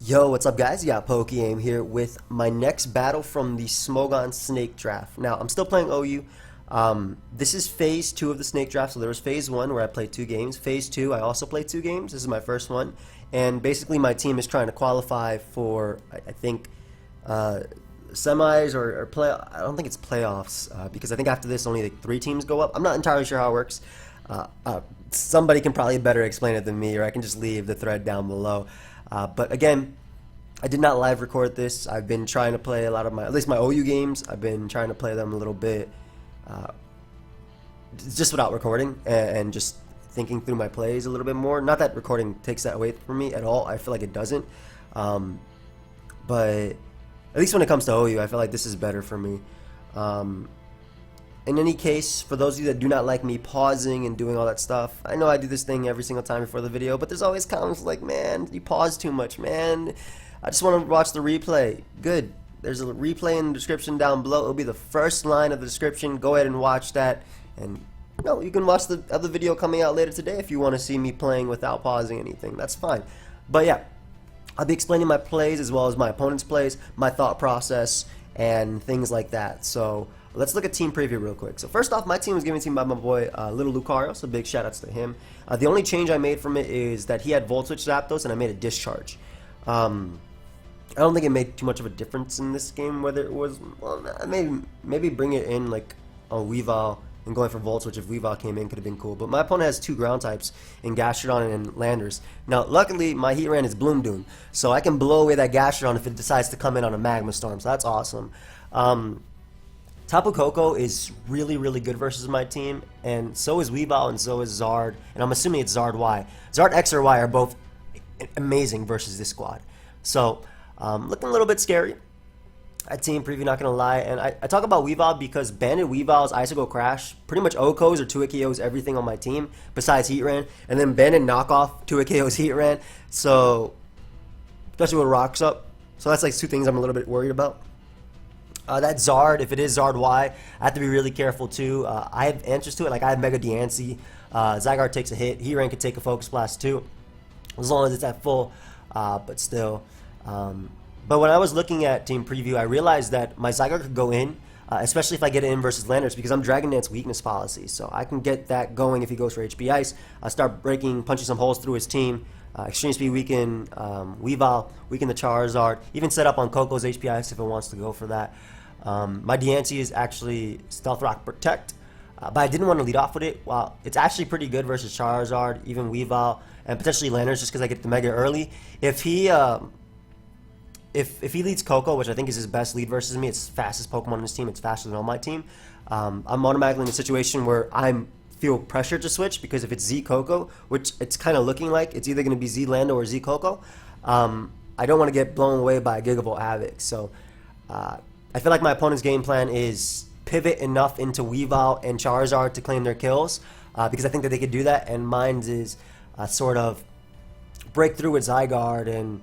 Yo, what's up guys? You got PokeaimMD here with my next battle from the Smogon Snake Draft. Now, I'm still playing OU. This is phase 2 of the Snake Draft, so there was phase 1 where I played 2 games. Phase 2, I also played 2 games. This is my first one. And basically my team is trying to qualify for, I think, semis or play. I don't think it's playoffs because I think after this only like 3 teams go up. I'm not entirely sure how it works. Somebody can probably better explain it than me, or I can just leave the thread down below. But again, I did not live record this. I've been trying to play a lot of at least my OU games. I've been trying to play them a little bit just without recording and just thinking through my plays a little bit more. Not that recording takes that away from me at all. I feel like it doesn't. But at least when it comes to OU, I feel like this is better for me. In any case, for those of you that do not like me pausing and doing all that stuff, I know I do this thing every single time before the video, but there's always comments like, man, you pause too much, man. I just want to watch the replay. Good. There's a replay in the description down below. It'll be the first line of the description. Go ahead and watch that. And you can watch the other video coming out later today if you want to see me playing without pausing anything. That's fine. But yeah, I'll be explaining my plays as well as my opponent's plays, my thought process, and things like that. So let's look at team preview real quick. So first off, my team was given to me by my boy Little Lucario, so big shout outs to him. The only change I made from it is that he had Volt Switch Zapdos and I made a Discharge. I don't think it made too much of a difference in this game whether it was, well, maybe bring it in like on Weavile and going for Volt Switch if Weavile came in could have been cool. But my opponent has 2 ground types in Gastrodon and Landers. Now luckily my Heatran is Bloom Doom, so I can blow away that Gastrodon if it decides to come in on a Magma Storm, so that's awesome. Tapu Koko is really good versus my team, and so is Weavile and so is Zygarde, and I'm assuming it's Zygarde Y. Zygarde X or Y are both amazing versus this squad. So, looking a little bit scary at team preview, not gonna lie. And I talk about Weavile because Banded Weavile's Icicle Crash, pretty much OHKOs or 2-KOs everything on my team besides Heatran, and then Banded Knockoff 2-KOs Heatran, so especially with Rocks up. So that's like 2 things I'm a little bit worried about. That Zygarde, if it is Zygarde Y, I have to be really careful too. I have answers to it, like I have Mega Diancie. Zygarde takes a hit. Heatran could take a Focus Blast too, as long as it's at full, but still. But when I was looking at team preview, I realized that my Zygarde could go in, especially if I get it in versus Landers, because I'm Dragon Dance weakness policy. So I can get that going if he goes for HP Ice. Start punching some holes through his team. Extreme Speed weaken Weavile, weaken the Charizard, even set up on Coco's HP Ice if it wants to go for that. My Diancie is actually Stealth Rock Protect, but I didn't want to lead off with it. Well, it's actually pretty good versus Charizard, even Weavile, and potentially Landers just because I get the Mega early. If he leads Coco, which I think is his best lead versus me, it's fastest Pokemon on his team, it's faster than on my team, I'm automatically in a situation where I feel pressure to switch, because if it's Z Coco, which it's kind of looking like, it's either going to be Z Lando or Z Coco, I don't want to get blown away by a Gigavolt Havoc. So I feel like my opponent's game plan is pivot enough into Weavile and Charizard to claim their kills, because I think that they could do that, and mine is sort of break through with Zygarde and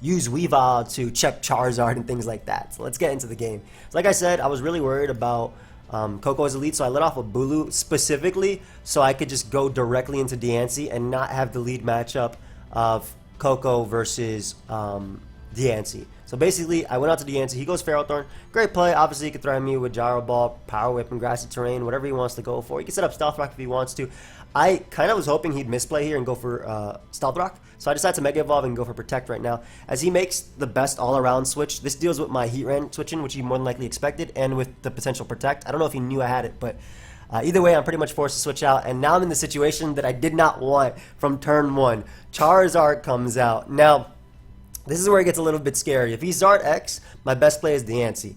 use Weavile to check Charizard and things like that. So let's get into the game. So like I said, I was really worried about Coco as a lead, so I let off with Bulu specifically so I could just go directly into Diancie and not have the lead matchup of Coco versus Diancie. So basically, I went out to Diancie. He goes Ferrothorn. Great play. Obviously, he could threaten me with Gyro Ball, Power Whip, and Grassy Terrain, whatever he wants to go for. He can set up Stealth Rock if he wants to. I kind of was hoping he'd misplay here and go for Stealth Rock, so I decided to Mega Evolve and go for Protect right now. As he makes the best all-around switch, this deals with my Heatran switching, which he more than likely expected, and with the potential Protect. I don't know if he knew I had it, but either way, I'm pretty much forced to switch out, and now I'm in the situation that I did not want from turn 1. Charizard comes out. Now, this is where it gets a little bit scary. If he's Zygarde X, my best play is Diancie.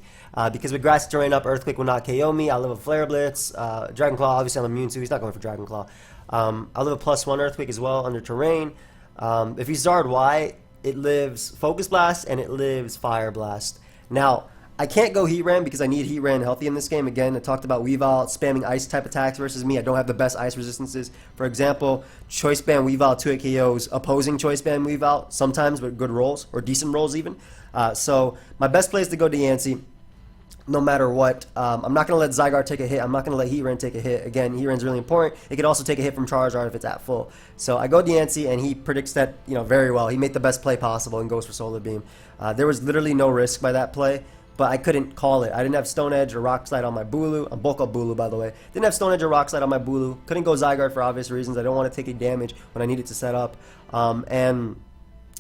Because with Grassy Terrain up, Earthquake will not KO me. I'll live a Flare Blitz. Dragon Claw, obviously I'm immune to. He's not going for Dragon Claw. I'll live a +1 Earthquake as well under Terrain. If he's Zygarde Y, it lives Focus Blast and it lives Fire Blast. Now, I can't go Heatran because I need Heatran healthy in this game. Again, I talked about Weavile spamming ice type attacks versus me. I don't have the best ice resistances. For example, Choice Band Weavile 2-KOs opposing Choice Band Weavile, sometimes with good rolls, or decent rolls even. So my best play is to go Diancie. no matter what. I'm not going to let Zygarde take a hit. I'm not going to let Heatran take a hit. Again, Heatran's really important. It could also take a hit from Charizard if it's at full. So I go Diancie, and he predicts that, you know, very well. He made the best play possible and goes for Solar Beam. There was literally no risk by that play, but I couldn't call it. I didn't have Stone Edge or Rock Slide on my Bulu. I'm bulk up Bulu, by the way. Didn't have Stone Edge or Rock Slide on my Bulu. Couldn't go Zygarde for obvious reasons. I don't want to take a damage when I need it to set up. And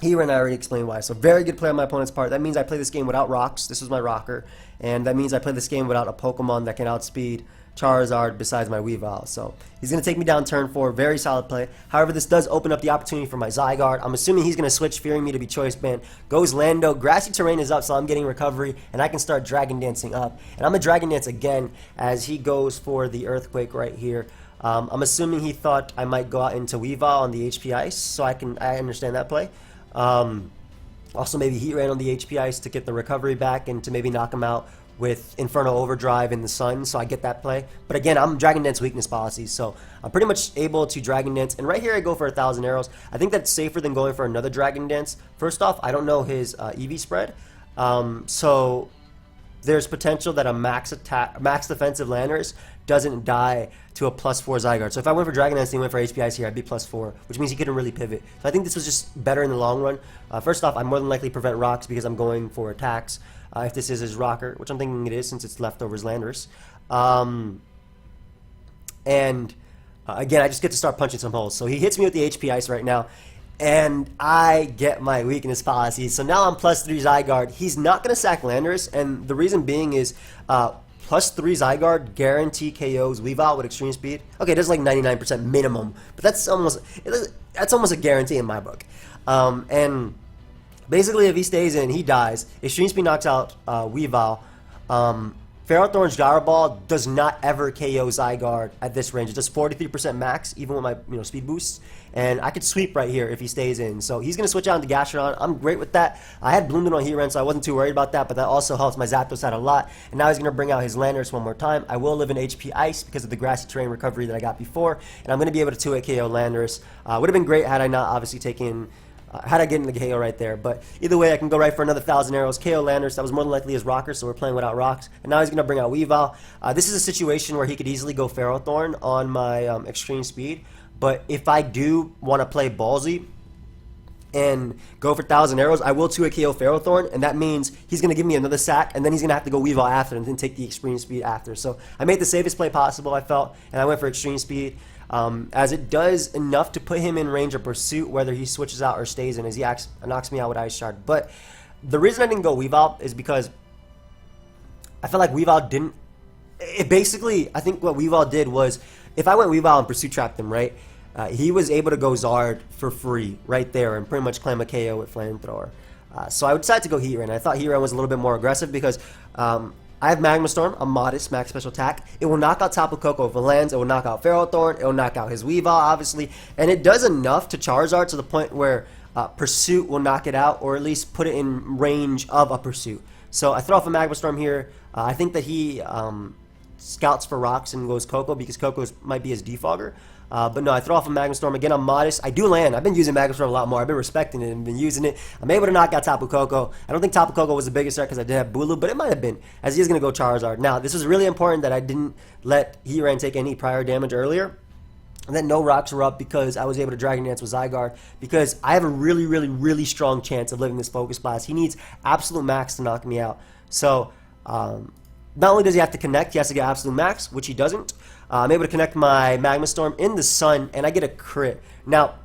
Heatran, I already explained why. So very good play on my opponent's part. That means I play this game without rocks. This was my rocker. And that means I play this game without a Pokemon that can outspeed Charizard besides my Weavile. So he's going to take me down turn 4. Very solid play. However, this does open up the opportunity for my Zygarde. I'm assuming he's going to switch, fearing me to be Choice Band. Goes Lando. Grassy terrain is up, so I'm getting recovery. And I can start Dragon Dancing up. And I'm going to Dragon Dance again as he goes for the Earthquake right here. I'm assuming he thought I might go out into Weavile on the HP Ice. So I understand that play. Also maybe Heatran on the HP Ice to get the recovery back and to maybe knock him out with Infernal Overdrive in the Sun, so I get that play. But again, I'm Dragon Dance weakness policies, so I'm pretty much able to Dragon Dance. And right here I go for 1,000 arrows. I think that's safer than going for another Dragon Dance. First off, I don't know his EV spread, so there's potential that a max defensive Landorus doesn't die to a +4 Zygarde. So if I went for Dragon Dance and he went for HP Ice here, I'd be +4, which means he couldn't really pivot. So I think this was just better in the long run. First off, I more than likely prevent rocks because I'm going for attacks. If this is his rocker, which I'm thinking it is since it's leftovers Landorus. Again, I just get to start punching some holes. So he hits me with the HP Ice right now, and I get my weakness policy. So now I'm +3 Zygarde. He's not going to sack Landorus, and the reason being is +3 Zygarde guarantee KOs Weavile with extreme speed. Okay, it does like 99% minimum, but that's almost a guarantee in my book. And basically, if he stays in, he dies. Extreme Speed knocks out Weavile. Ferrothorn's Gyro Ball does not ever KO Zygarde at this range. It does 43% max, even with my speed boosts. And I could sweep right here if he stays in. So he's going to switch out into Gastrodon. I'm great with that. I had Bloomed on Heatran, so I wasn't too worried about that, but that also helps my Zapdos out a lot. And now he's going to bring out his Landorus one more time. I will live in HP Ice because of the grassy terrain recovery that I got before. And I'm going to be able to 2-hit KO Landorus. Would have been great had I not obviously taken... had I get in the KO right there. But either way, I can go right for another 1,000 arrows. KO Landorus, that was more than likely his rocker, so we're playing without rocks. And now he's going to bring out Weavile. This is a situation where he could easily go Ferrothorn on my extreme speed. But if I do want to play ballsy and go for 1,000 arrows, I will 2-hit KO Ferrothorn, and that means he's going to give me another sack, and then he's going to have to go Weavile after and then take the extreme speed after. So I made the safest play possible, I felt, and I went for extreme speed. As it does enough to put him in range of pursuit, whether he switches out or stays in, as he knocks me out with Ice Shard. But the reason I didn't go Weavile is because I felt like Weavile didn't... Basically, I think what Weavile did was, if I went Weavile and Pursuit Trapped him, right, he was able to go Zard for free right there and pretty much claim a KO with Flamethrower. So I decided to go Heatran. I thought Heatran was a little bit more aggressive because... I have Magma Storm, a modest max special attack. It will knock out Tapu Koko if it lands. It will knock out Ferrothorn. It will knock out his Weavile, obviously. And it does enough to Charizard to the point where Pursuit will knock it out, or at least put it in range of a Pursuit. So I throw off a Magma Storm here. I think that he scouts for rocks and goes Koko because Koko might be his defogger. But no, I throw off a Magma Storm. Again, I'm modest. I do land. I've been using Magma Storm a lot more. I've been respecting it and been using it. I'm able to knock out Tapu Koko. I don't think Tapu Koko was the biggest threat because I did have Bulu, but it might have been, as he is going to go Charizard. Now, this was really important that I didn't let Heatran take any prior damage earlier. And then no rocks were up because I was able to Dragon Dance with Zygarde, because I have a really, really, really strong chance of living this Focus Blast. He needs absolute max to knock me out. So, not only does he have to connect, he has to get absolute max, which he doesn't. I'm able to connect my Magma Storm in the Sun, and I get a crit. Now,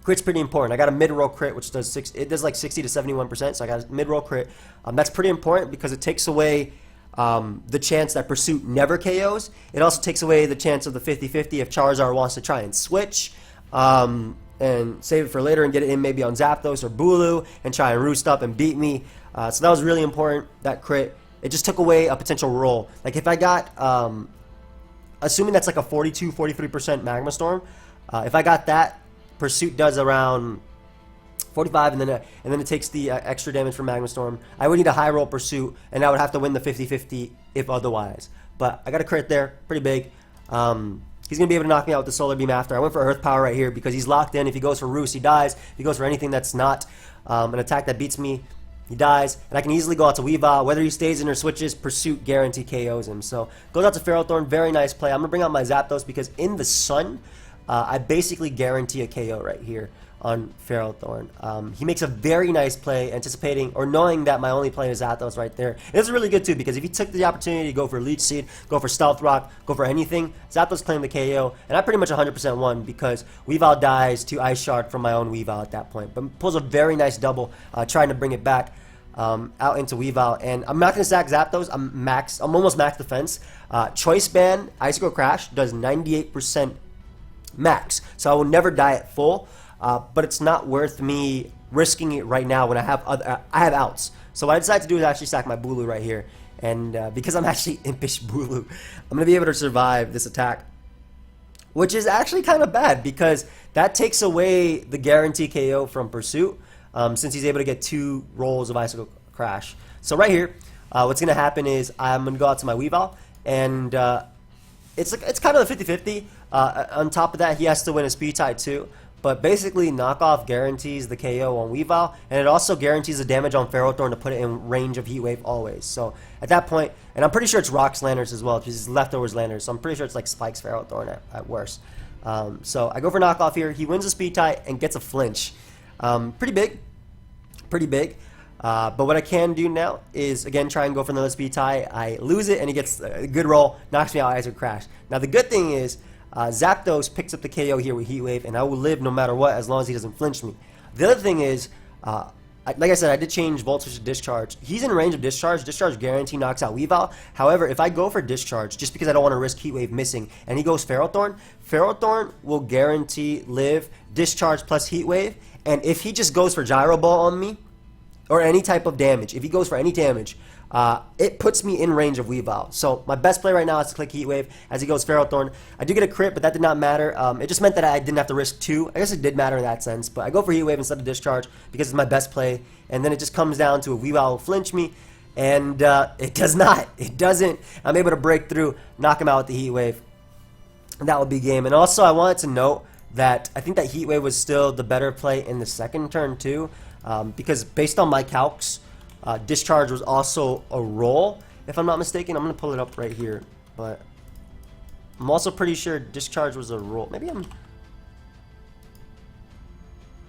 crit's pretty important. I got a mid-roll crit, which does like 60 to 71%, so I got a mid-roll crit. That's pretty important because it takes away the chance that Pursuit never KOs. It also takes away the chance of the 50-50 if Charizard wants to try and switch and save it for later and get it in maybe on Zapdos or Bulu and try and roost up and beat me. So that was really important, that crit. It just took away a potential roll. Like if I got... assuming that's like a 42-43% Magma Storm, if I got that, Pursuit does around 45, and then it takes the extra damage from Magma Storm. I would need a high roll Pursuit, and I would have to win the 50-50 if otherwise. But I got a crit there, pretty big. He's going to be able to knock me out with the Solar Beam after. I went for Earth Power right here because he's locked in. If he goes for Roost, he dies. If he goes for anything that's not an attack that beats me, He dies, and I can easily go out to Weavile. Whether he stays in or switches, Pursuit guarantee KOs him. So goes out to Ferrothorn, very nice play. I'm gonna bring out my Zapdos because in the sun, I basically guarantee a KO right here on Ferrothorn. He makes a very nice play, anticipating or knowing that my only play is Zapdos right there. And this is really good too because if he took the opportunity to go for Leech Seed, go for Stealth Rock, go for anything, Zapdos claimed the KO, and I pretty much 100% won because Weavile dies to Ice Shard from my own Weavile at that point. But pulls a very nice double, trying to bring it back. Out into Weavile, and I'm not going to stack Zapdos. I'm almost max defense. Choice Band, Icicle Crash does 98% max, so I will never die at full. But it's not worth me risking it right now when I have outs. So what I decided to do is actually stack my Bulu right here, and because I'm actually Impish Bulu, I'm going to be able to survive this attack, which is actually kind of bad because that takes away the guarantee KO from Pursuit. Since he's able to get 2 rolls of Icicle Crash. So right here, what's going to happen is I'm going to go out to my Weavile, and it's kind of a 50-50. On top of that, he has to win a speed tie too. But basically, knockoff guarantees the KO on Weavile, and it also guarantees the damage on Ferrothorn to put it in range of Heat Wave always. So at that point, and I'm pretty sure it's Rocks Landers as well, because it's Leftovers Landers, so I'm pretty sure it's like Spikes Ferrothorn at worst. So I go for knockoff here. He wins a speed tie and gets a flinch. Pretty big. But what I can do now is, again, try and go for another speed tie. I lose it, and he gets a good roll, knocks me out, Ice Crash. Now, the good thing is, Zapdos picks up the KO here with Heat Wave, and I will live no matter what as long as he doesn't flinch me. The other thing is, like I said, I did change Volt Switch to Discharge. He's in range of Discharge. Discharge guarantee knocks out Weavile. However, if I go for Discharge, just because I don't want to risk Heat Wave missing, and he goes Ferrothorn, Ferrothorn will guarantee live, Discharge plus Heat Wave, and if he just goes for Gyro Ball on me, or any type of damage, if he goes for any damage, it puts me in range of Weavile. So my best play right now is to click Heat Wave as he goes Ferrothorn. I do get a crit, but that did not matter. It just meant that I didn't have to risk 2. I guess it did matter in that sense, but I go for Heat Wave instead of Discharge because it's my best play. And then it just comes down to a Weavile will flinch me, and it does not. It doesn't. I'm able to break through, knock him out with the Heat Wave. And that would be game. And also, I wanted to note that I think that Heat Wave was still the better play in the second turn too, because based on my calcs, Discharge was also a roll, if I'm not mistaken. I'm going to pull it up right here, but I'm also pretty sure Discharge was a roll. Maybe I'm...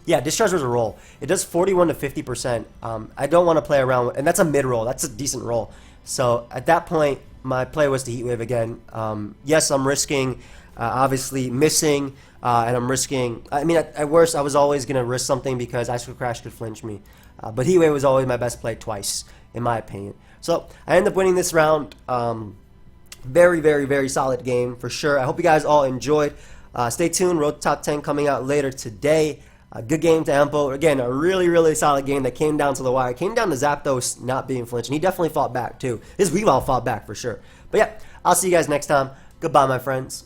Yeah, Discharge was a roll. It does 41 to 50%. I don't want to play around with, and that's a mid roll. That's a decent roll. So at that point, my play was to Heat Wave again. Yes, I'm risking, obviously, missing, and I'm risking... I mean, at worst, I was always going to risk something because Icicle Crash could flinch me. But Heat Wave was always my best play twice, in my opinion. So I ended up winning this round. Very, very, very solid game, for sure. I hope you guys all enjoyed. Stay tuned. Road to Top 10 coming out later today. Good game to Empo. Again, a really, really solid game that came down to the wire. Came down to Zapdos not being flinched, and he definitely fought back, too. His Weavile fought back, for sure. But yeah, I'll see you guys next time. Goodbye, my friends.